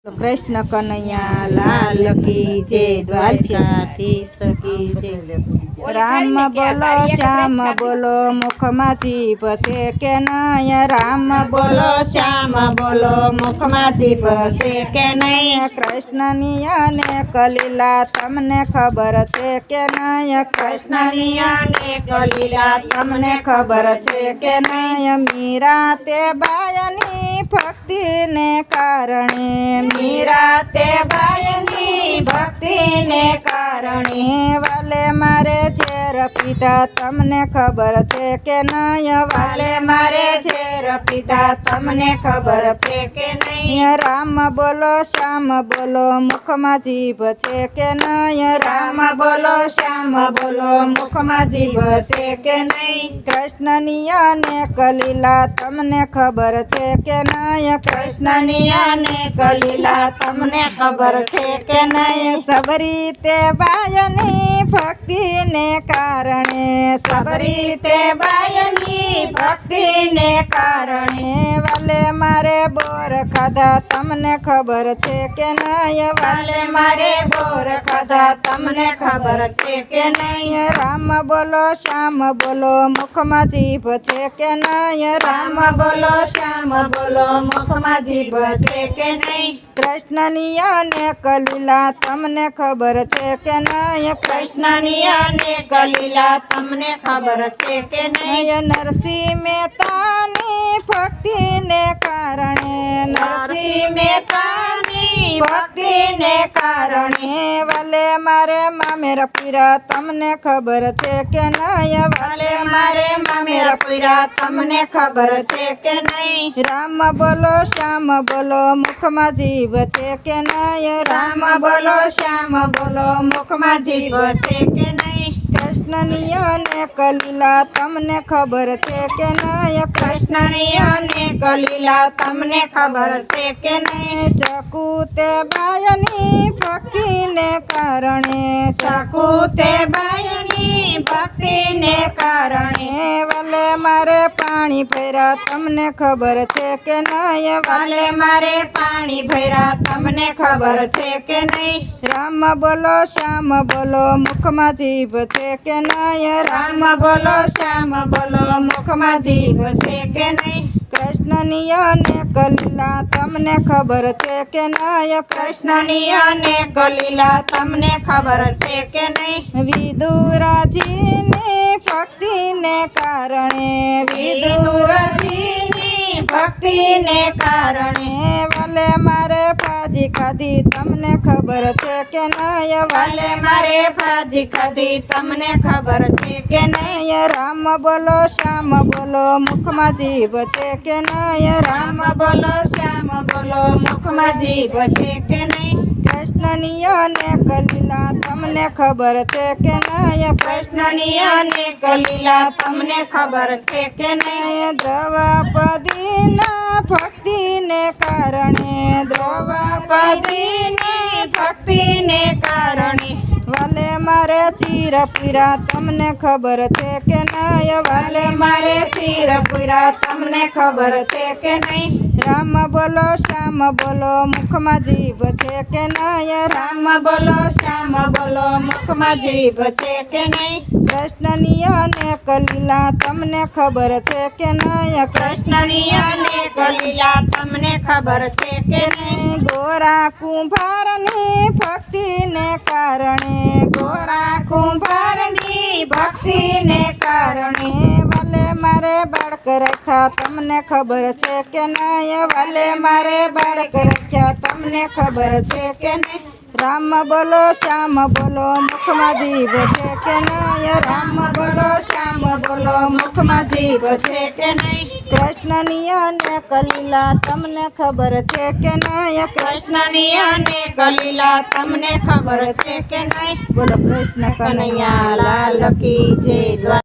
कृष्ण कन्हैया लाल की जय, द्वारकाधीश की जय। राम बोलो श्याम बोलो मुखमा जीभ से के नय, राम बोलो श्याम बोलो मुखमा जीभ से के नय। कृष्ण नियने कलीला तमने खबर छे के नय, कृष्ण नियने कलीला तमने खबर छे के नय। मीरा ते बायनी भक्ति ने कारणे, मीरा ते बायनी भक्ति ने कारणे। वाले मारे झेर पीधा तमने खबर छे के नय, वाले मारे झेर पीधा तमने खबर छे के नय। राम बोलो श्याम बोलो मुखमा जीभ छे के नय, राम बोलो श्याम बोलो मुखमा जीभ छे के नय। कृष्ण नियने कलीला तमने खबर छे के नय, कृष्ण नियने कलीला तमने खबर छे के नय। सबरी ते बायनी भक्ति ने कारणे, सबरी ते बायनी भक्ति ने कारणे। वाले मारे बोर खाधा तमने खबर छे के नय, वाले मारे बोर खाधा तमने खबर छे के नय। राम बोलो श्याम बोलो मुखमा जीभ छे के नय, राम बोलो श्याम बोलो मुखमा जीभ छे के नय। कृष्ण नियने कलीला तमने खबर छे के नय, कृष्ण नियने कलीला तमने खबर छे के नय। नरसिंह मेहतानी भक्ति ने कारणे, नरसिंह मेहतानी भक्ति ने कारणे। वाले मारे मामेर पीरा तमने खबर छे के नय, वाले मारे मामेर पीरा तमने खबर छे के नय। राम बोलो श्याम बोलो मुखमा जीभ छे के नय, राम बोलो श्याम बोलो मुखमा जीभ छे के नय। कृष्ण नियने कलीला तमने खबर छे के नय, कृष्ण नियने कलीला तमने खबर छे के नय। चकूते बायनी भक्ति ने कारणे, चकूते बायनी भक्ति ने कारणे। वाले मारे पाणी भैरा तमने खबर छे के नय, वाले मारे पाणी भैरा तमने खबर छे के नय। राम बोलो श्याम बोलो मुखमा जीभ छे के नय, राम बोलो श्याम बोलो मुखमा जीभ छे के नय। कृष्ण नियने कलीला तमने खबर छे के नय, कृष्ण नियने कलीला तमने खबर छे के नय। विदुरजी ने भक्ति ने कारणे, विदुरजी ने भक्ति ने कारणे। वाले मारे भाजी खाधी तमने खबर छे के नय, वाले मारे भाजी खाधी तमने खबर छे के नय। राम बोलो श्याम बोलो मुखमा जीभ छे के नय, राम बोलो श्याम बोलो मुखमा जीभ छे के नय। कृष्ण नियने कलीला तमने खबर छे के नय, कृष्ण नियने कलीला तमने खबर छे के नय। द्रौपदी ना भक्ति ने कारणे, द्रौपदी ने भक्ति ने कारणे। वाले मारे चीर पीरा तमने खबर छे के नय, वाले मारे चीर पीरा तमने खबर छे के नय। राम बोलो श्याम बोलो मुखमा जीभ छे के नय, राम बोलो श्याम बोलो मुखमा जीभ छे के नय। कृष्ण नियने कलीला तमने खबर छे के नय, कृष्ण नियने कलीला तमने खबर छे के नय। गोरा कुंभारनी भक्ति ने कारणे, गोरा कुंभारनी भक्ति ने कारणे। वाले मारे बाळक रख्या तमने खबर छे के नय, वाले मारे बाळक रख्या तमने खबर छे के नय। राम बोलो श्याम बोलो मुखमा जीभ छे के नय, राम बोलो श्याम बोलो मुखमा जीभ छे के नय। कृष्ण नियने कलीला तमने खबर छे के नय, कृष्ण नियने कलीला तमने खबर छे के नय। बोलो कृष्ण कन्हैया लाल की जय।